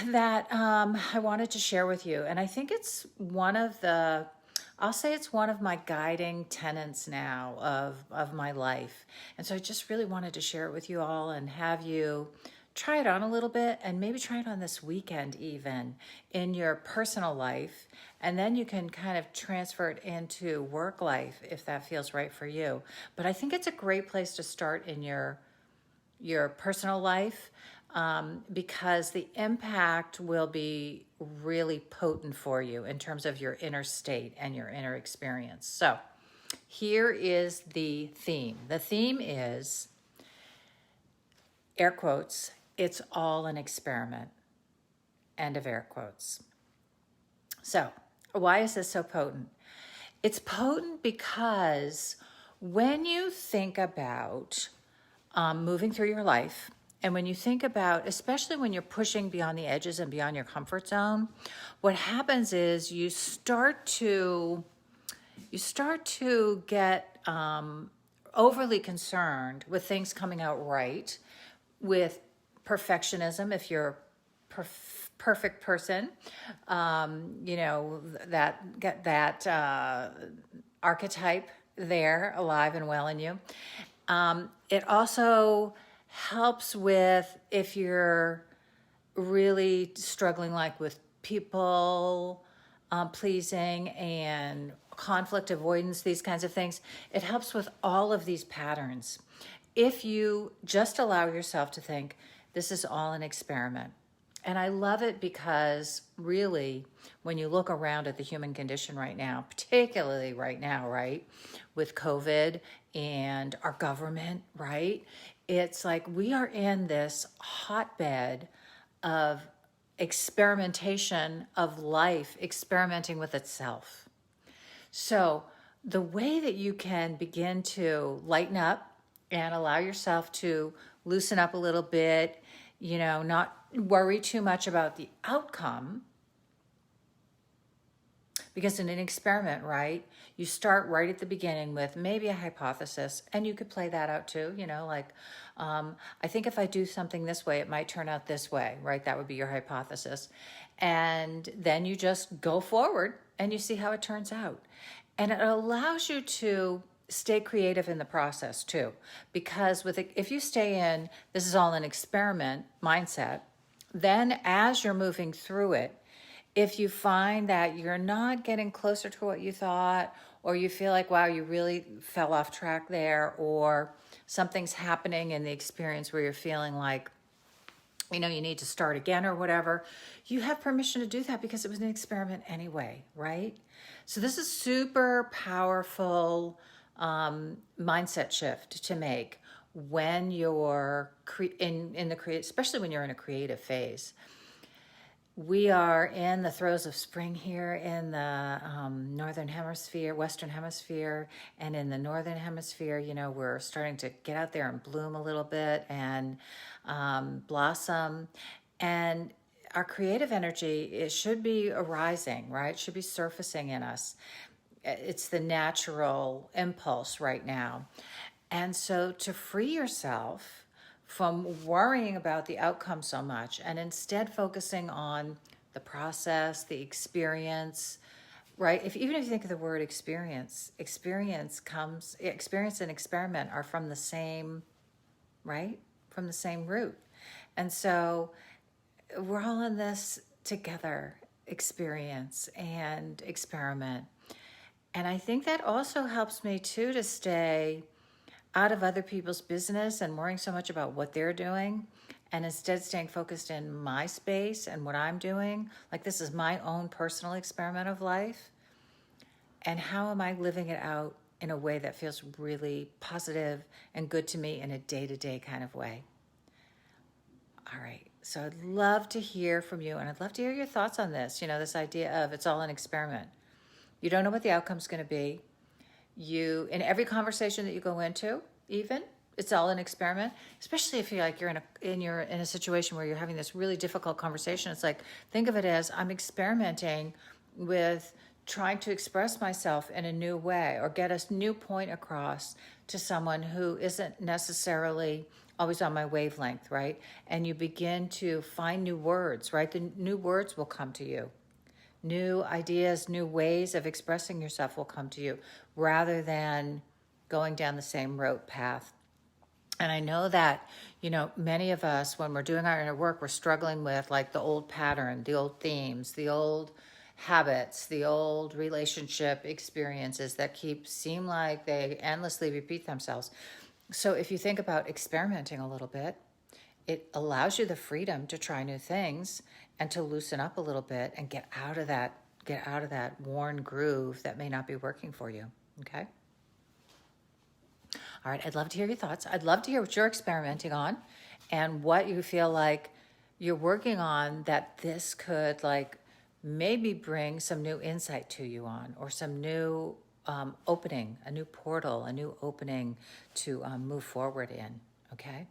that I wanted to share with you. And I think it's I'll say it's one of my guiding tenets now of my life. And so I just really wanted to share it with you all and have you try it on a little bit and maybe try it on this weekend even in your personal life. And then you can kind of transfer it into work life if that feels right for you. But I think it's a great place to start in your personal life, because the impact will be really potent for you in terms of your inner state and your inner experience. So here is the theme. The theme is, air quotes, it's all an experiment, end of air quotes. So why is this so potent? It's potent because when you think about moving through your life, and when you think about, especially when you're pushing beyond the edges and beyond your comfort zone, what happens is you start to get overly concerned with things coming out right, with perfectionism. If you're a perfect person, that archetype there alive and well in you. It also helps with if you're really struggling like with people pleasing and conflict avoidance, these kinds of things. It helps with all of these patterns. If you just allow yourself to think, this is all an experiment. And I love it because really, when you look around at the human condition right now, particularly right now, right, with COVID and our government, right, it's like we are in this hotbed of experimentation of life, experimenting with itself. So the way that you can begin to lighten up and allow yourself to loosen up a little bit, not worry too much about the outcome, because in an experiment, right, you start right at the beginning with maybe a hypothesis, and you could play that out too, I think if I do something this way, it might turn out this way, right? That would be your hypothesis. And then you just go forward and you see how it turns out. And it allows you to stay creative in the process too, because if you stay in, this is all an experiment mindset, then as you're moving through it, if you find that you're not getting closer to what you thought, or you feel like, wow, you really fell off track there, or something's happening in the experience where you're feeling like, you need to start again or whatever, you have permission to do that because it was an experiment anyway, right? So this is super powerful mindset shift to make when you're especially when you're in a creative phase. We are in the throes of spring here in the northern hemisphere, western hemisphere, and in the northern hemisphere, we're starting to get out there and bloom a little bit and blossom. And our creative energy, it should be arising, right? It should be surfacing in us. It's the natural impulse right now. And so to free yourself from worrying about the outcome so much and instead focusing on the process, the experience, right? Even if you think of the word experience and experiment are from the same, right? From the same root. And so we're all in this together, experience and experiment. And I think that also helps me too to stay out of other people's business and worrying so much about what they're doing, and instead staying focused in my space and what I'm doing. Like, this is my own personal experiment of life, and how am I living it out in a way that feels really positive and good to me in a day-to-day kind of way. All right, so I'd love to hear from you, and I'd love to hear your thoughts on this, this idea of it's all an experiment. You don't know what the outcome's going to be. In every conversation that you go into, even, it's all an experiment. Especially if you're in a situation where you're having this really difficult conversation. It's like, think of it as I'm experimenting with trying to express myself in a new way or get a new point across to someone who isn't necessarily always on my wavelength, right? And you begin to find new words, right? The new words will come to you. New ideas, new ways of expressing yourself will come to you rather than going down the same rote path. And I know that, many of us, when we're doing our inner work, we're struggling with like the old pattern, the old themes, the old habits, the old relationship experiences that seem like they endlessly repeat themselves. So if you think about experimenting a little bit, it allows you the freedom to try new things and to loosen up a little bit and get out of that worn groove that may not be working for you. Okay? All right, I'd love to hear your thoughts. I'd love to hear what you're experimenting on and what you feel like you're working on that this could like maybe bring some new insight to you on, or some new opening, a new portal, a new opening to move forward in. Okay?